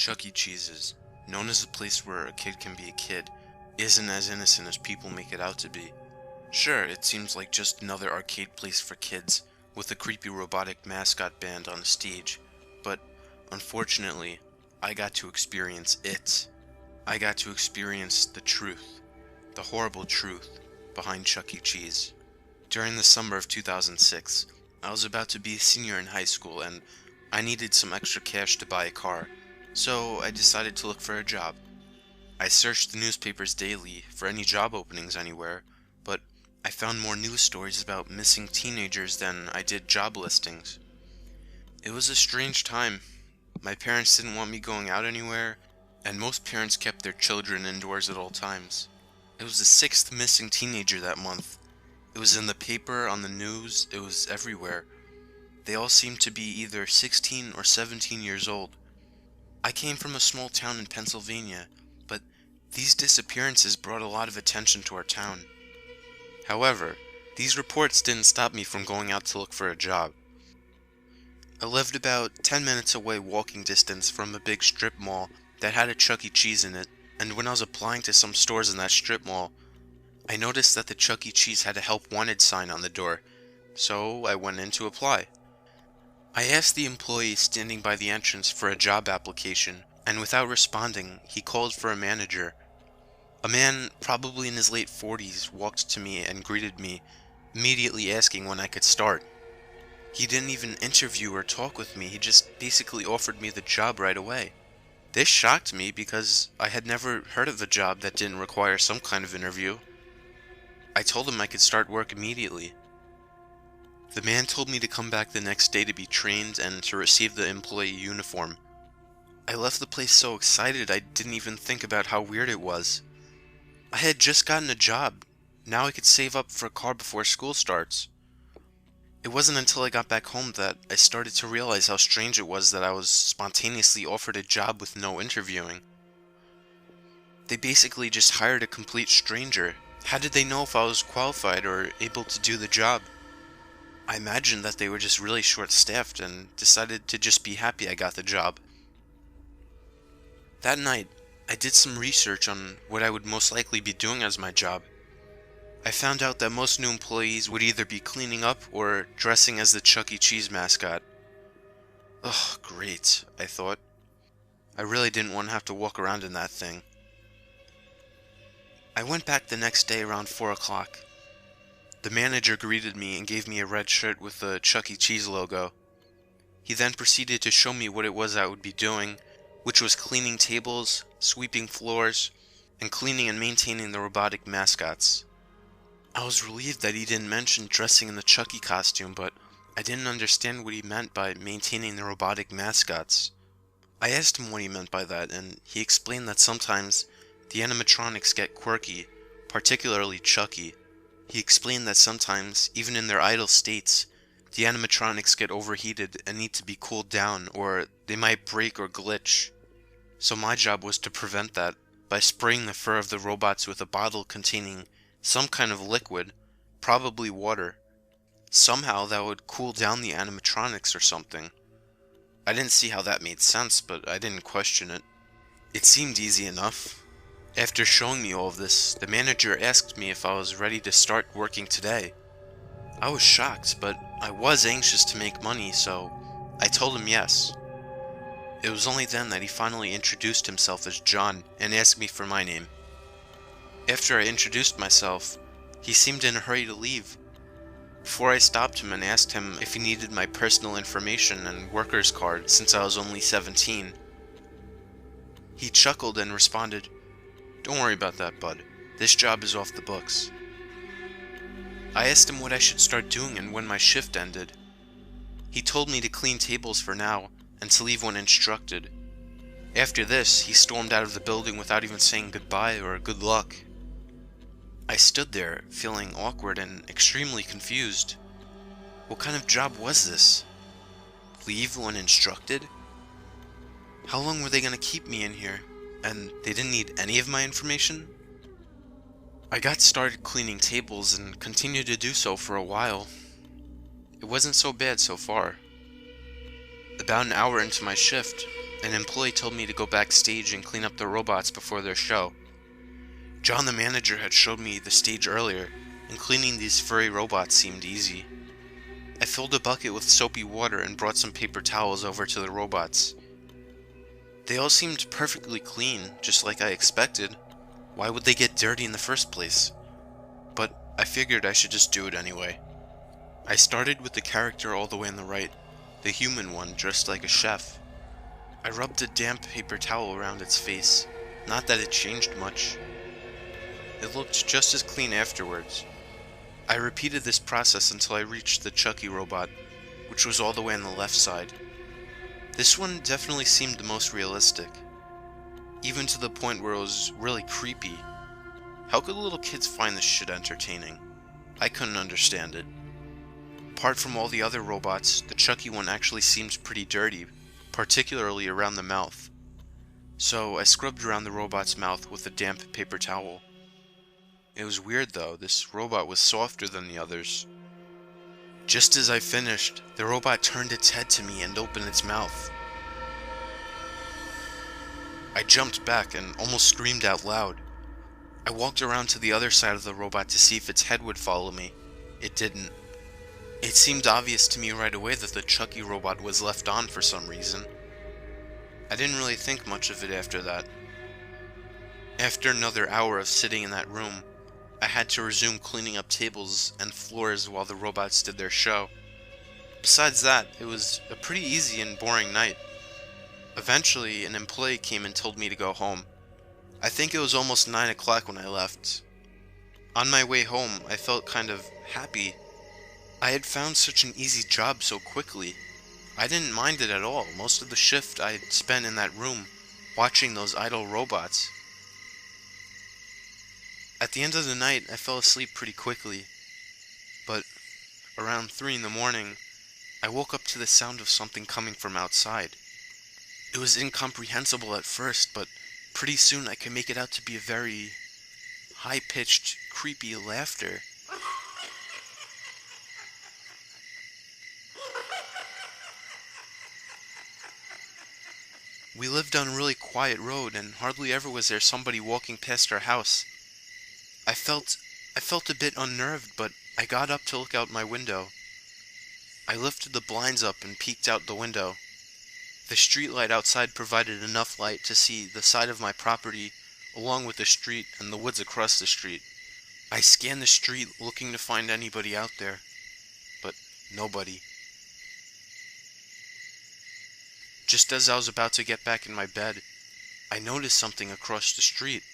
Chuck E. Cheese's, known as a place where a kid can be a kid, isn't as innocent as people make it out to be. Sure, it seems like just another arcade place for kids, with a creepy robotic mascot band on the stage, but unfortunately, I got to experience it. I got to experience the truth, the horrible truth, behind Chuck E. Cheese. During the summer of 2006, I was about to be a senior in high school and I needed some extra cash to buy a car, so I decided to look for a job. I searched the newspapers daily for any job openings anywhere, but I found more news stories about missing teenagers than I did job listings. It was a strange time. My parents didn't want me going out anywhere, and most parents kept their children indoors at all times. It was the sixth missing teenager that month. It was in the paper, on the news, it was everywhere. They all seemed to be either 16 or 17 years old. I came from a small town in Pennsylvania, but these disappearances brought a lot of attention to our town. However, these reports didn't stop me from going out to look for a job. I lived about 10 minutes away walking distance from a big strip mall that had a Chuck E. Cheese in it, and when I was applying to some stores in that strip mall, I noticed that the Chuck E. Cheese had a help wanted sign on the door, so I went in to apply. I asked the employee standing by the entrance for a job application, and without responding, he called for a manager. A man, probably in his late 40s, walked to me and greeted me, immediately asking when I could start. He didn't even interview or talk with me, he just basically offered me the job right away. This shocked me because I had never heard of a job that didn't require some kind of interview. I told him I could start work immediately. The man told me to come back the next day to be trained and to receive the employee uniform. I left the place so excited I didn't even think about how weird it was. I had just gotten a job. Now I could save up for a car before school starts. It wasn't until I got back home that I started to realize how strange it was that I was spontaneously offered a job with no interviewing. They basically just hired a complete stranger. How did they know if I was qualified or able to do the job? I imagined that they were just really short-staffed and decided to just be happy I got the job. That night, I did some research on what I would most likely be doing as my job. I found out that most new employees would either be cleaning up or dressing as the Chuck E. Cheese mascot. Ugh, great, I thought. I really didn't want to have to walk around in that thing. I went back the next day around 4 o'clock. The manager greeted me and gave me a red shirt with the Chuck E. Cheese logo. He then proceeded to show me what it was I would be doing, which was cleaning tables, sweeping floors, and cleaning and maintaining the robotic mascots. I was relieved that he didn't mention dressing in the Chucky costume, but I didn't understand what he meant by maintaining the robotic mascots. I asked him what he meant by that, and he explained that sometimes the animatronics get quirky, particularly Chucky. He explained that sometimes, even in their idle states, the animatronics get overheated and need to be cooled down, or they might break or glitch. So my job was to prevent that by spraying the fur of the robots with a bottle containing some kind of liquid, probably water. Somehow that would cool down the animatronics or something. I didn't see how that made sense, but I didn't question it. It seemed easy enough. After showing me all of this, the manager asked me if I was ready to start working today. I was shocked, but I was anxious to make money, so I told him yes. It was only then that he finally introduced himself as John and asked me for my name. After I introduced myself, he seemed in a hurry to leave. Before I stopped him and asked him if he needed my personal information and worker's card since I was only 17. He chuckled and responded, "Don't worry about that, bud. This job is off the books." I asked him what I should start doing and when my shift ended. He told me to clean tables for now and to leave when instructed. After this, he stormed out of the building without even saying goodbye or good luck. I stood there, feeling awkward and extremely confused. What kind of job was this? Leave when instructed? How long were they going to keep me in here? And they didn't need any of my information? I got started cleaning tables and continued to do so for a while. It wasn't so bad so far. About an hour into my shift, An employee told me to go backstage and clean up the robots before their show. John, the manager, had showed me the stage earlier, and cleaning these furry robots seemed easy. I filled a bucket with soapy water and brought some paper towels over to the robots. They all seemed perfectly clean, just like I expected. Why would they get dirty in the first place? But I figured I should just do it anyway. I started with the character all the way on the right, the human one dressed like a chef. I rubbed a damp paper towel around its face, not that it changed much. It looked just as clean afterwards. I repeated this process until I reached the Chucky robot, which was all the way on the left side. This one definitely seemed the most realistic, even to the point where it was really creepy. How could little kids find this shit entertaining? I couldn't understand it. Apart from all the other robots, the Chucky one actually seemed pretty dirty, particularly around the mouth. So I scrubbed around the robot's mouth with a damp paper towel. It was weird though, this robot was softer than the others. Just as I finished, the robot turned its head to me and opened its mouth. I jumped back and almost screamed out loud. I walked around to the other side of the robot to see if its head would follow me. It didn't. It seemed obvious to me right away that the Chucky robot was left on for some reason. I didn't really think much of it after that. After another hour of sitting in that room, I had to resume cleaning up tables and floors while the robots did their show. Besides that, it was a pretty easy and boring night. Eventually, an employee came and told me to go home. I think it was almost 9 o'clock when I left. On my way home, I felt kind of happy. I had found such an easy job so quickly. I didn't mind it at all. Most of the shift I had spent in that room, watching those idle robots. At the end of the night, I fell asleep pretty quickly, but around 3 in the morning, I woke up to the sound of something coming from outside. It was incomprehensible at first, but pretty soon I could make it out to be a very high-pitched, creepy laughter. We lived on a really quiet road, and hardly ever was there somebody walking past our house. I felt a bit unnerved, but I got up to look out my window. I lifted the blinds up and peeked out the window. The streetlight outside provided enough light to see the side of my property, along with the street and the woods across the street. I scanned the street looking to find anybody out there, but nobody. Just as I was about to get back in my bed, I noticed something across the street,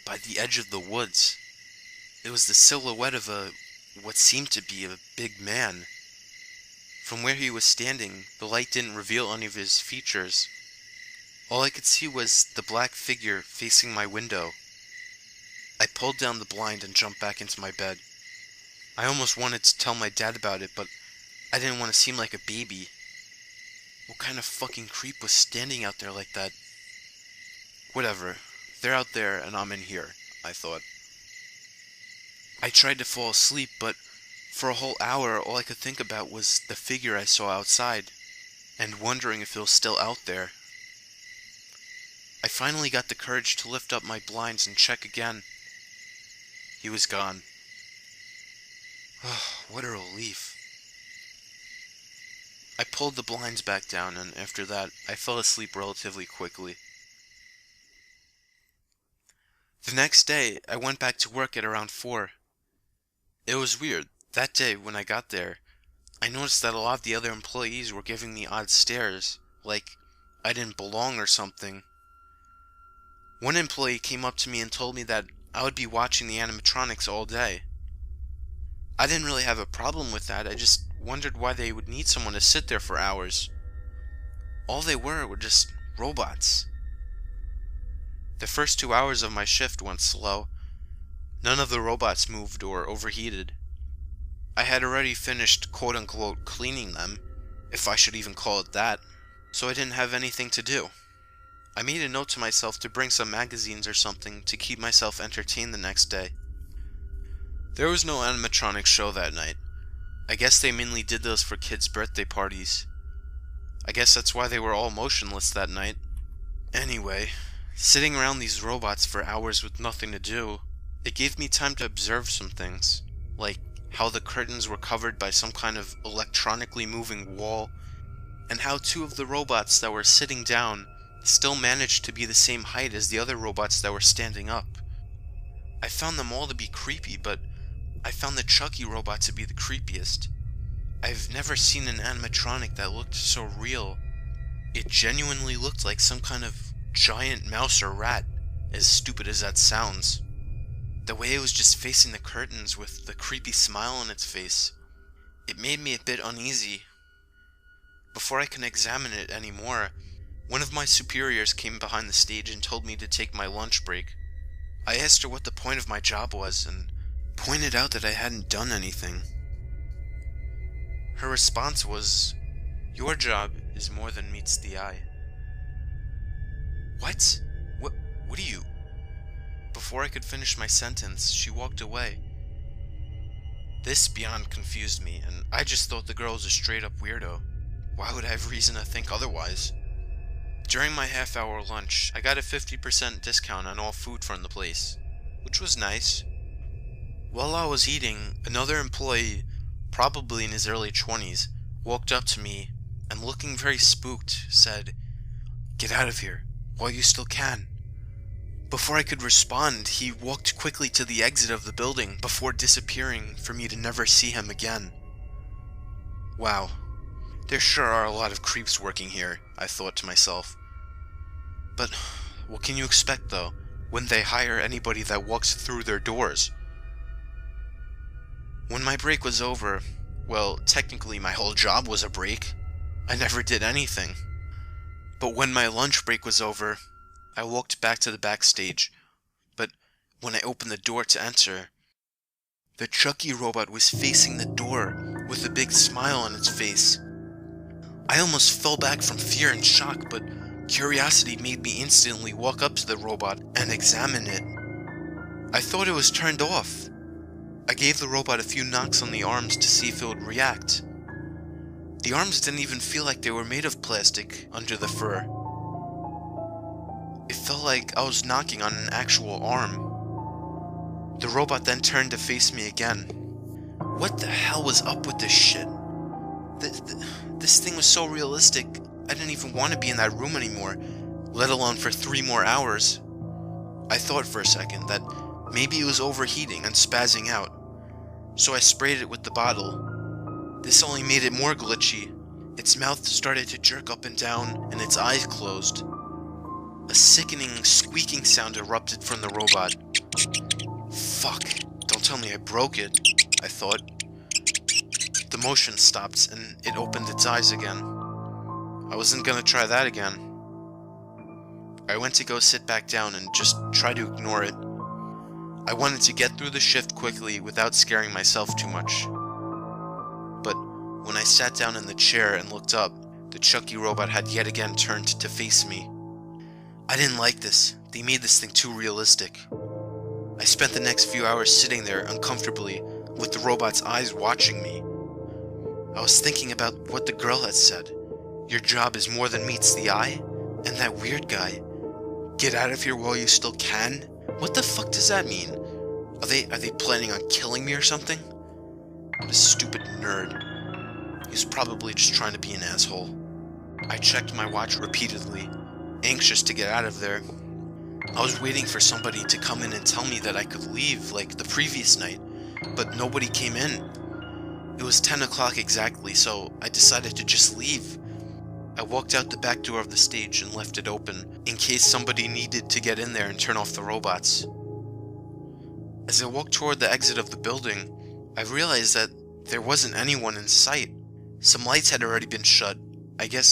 by the edge of the woods. It was the silhouette of what seemed to be a big man. From where he was standing, the light didn't reveal any of his features. All I could see was the black figure facing my window. I pulled down the blind and jumped back into my bed. I almost wanted to tell my dad about it, but I didn't want to seem like a baby. What kind of fucking creep was standing out there like that? Whatever. They're out there and I'm in here, I thought. I tried to fall asleep, but for a whole hour all I could think about was the figure I saw outside, and wondering if it was still out there. I finally got the courage to lift up my blinds and check again. He was gone. Oh, what a relief. I pulled the blinds back down, and after that, I fell asleep relatively quickly. The next day, I went back to work at around 4. It was weird. That day, when I got there, I noticed that a lot of the other employees were giving me odd stares, like I didn't belong or something. One employee came up to me and told me that I would be watching the animatronics all day. I didn't really have a problem with that, I just wondered why they would need someone to sit there for hours. All they were just robots. The first 2 hours of my shift went slow. None of the robots moved or overheated. I had already finished quote-unquote cleaning them, if I should even call it that, so I didn't have anything to do. I made a note to myself to bring some magazines or something to keep myself entertained the next day. There was no animatronics show that night. I guess they mainly did those for kids' birthday parties. I guess that's why they were all motionless that night. Anyway, sitting around these robots for hours with nothing to do, it gave me time to observe some things, like how the curtains were covered by some kind of electronically moving wall, and how two of the robots that were sitting down still managed to be the same height as the other robots that were standing up. I found them all to be creepy, but I found the Chucky robot to be the creepiest. I've never seen an animatronic that looked so real. It genuinely looked like some kind of giant mouse or rat, as stupid as that sounds. The way it was just facing the curtains with the creepy smile on its face, it made me a bit uneasy. Before I could examine it anymore, one of my superiors came behind the stage and told me to take my lunch break. I asked her what the point of my job was and pointed out that I hadn't done anything. Her response was, "Your job is more than meets the eye." What? What are you? Before I could finish my sentence, she walked away. This beyond confused me, and I just thought the girl was a straight-up weirdo. Why would I have reason to think otherwise? During my half-hour lunch, I got a 50% discount on all food from the place, which was nice. While I was eating, another employee, probably in his early 20s, walked up to me and, looking very spooked, said, "Get out of here, while you still can." Before I could respond, he walked quickly to the exit of the building before disappearing for me to never see him again. Wow, there sure are a lot of creeps working here, I thought to myself. But what can you expect, though, when they hire anybody that walks through their doors? When my break was over, well, technically my whole job was a break. I never did anything. But when my lunch break was over, I walked back to the backstage, but when I opened the door to enter, the Chucky robot was facing the door with a big smile on its face. I almost fell back from fear and shock, but curiosity made me instantly walk up to the robot and examine it. I thought it was turned off. I gave the robot a few knocks on the arms to see if it would react. The arms didn't even feel like they were made of plastic under the fur. It felt like I was knocking on an actual arm. The robot then turned to face me again. What the hell was up with this shit? This thing was so realistic, I didn't even want to be in that room anymore, let alone for 3 more hours. I thought for a second that maybe it was overheating and spazzing out, so I sprayed it with the bottle. This only made it more glitchy. Its mouth started to jerk up and down, and its eyes closed. A sickening, squeaking sound erupted from the robot. Fuck, don't tell me I broke it, I thought. The motion stopped, and it opened its eyes again. I wasn't gonna try that again. I went to go sit back down and just try to ignore it. I wanted to get through the shift quickly without scaring myself too much. But when I sat down in the chair and looked up, the Chucky robot had yet again turned to face me. I didn't like this. They made this thing too realistic. I spent the next few hours sitting there uncomfortably with the robot's eyes watching me. I was thinking about what the girl had said. Your job is more than meets the eye? And that weird guy. Get out of here while you still can? What the fuck does that mean? Are they planning on killing me or something? What a stupid nerd. He's probably just trying to be an asshole. I checked my watch repeatedly, anxious to get out of there. I was waiting for somebody to come in and tell me that I could leave like the previous night, but nobody came in. It was 10 o'clock exactly, so I decided to just leave. I walked out the back door of the stage and left it open, in case somebody needed to get in there and turn off the robots. As I walked toward the exit of the building, I realized that there wasn't anyone in sight. Some lights had already been shut. I guess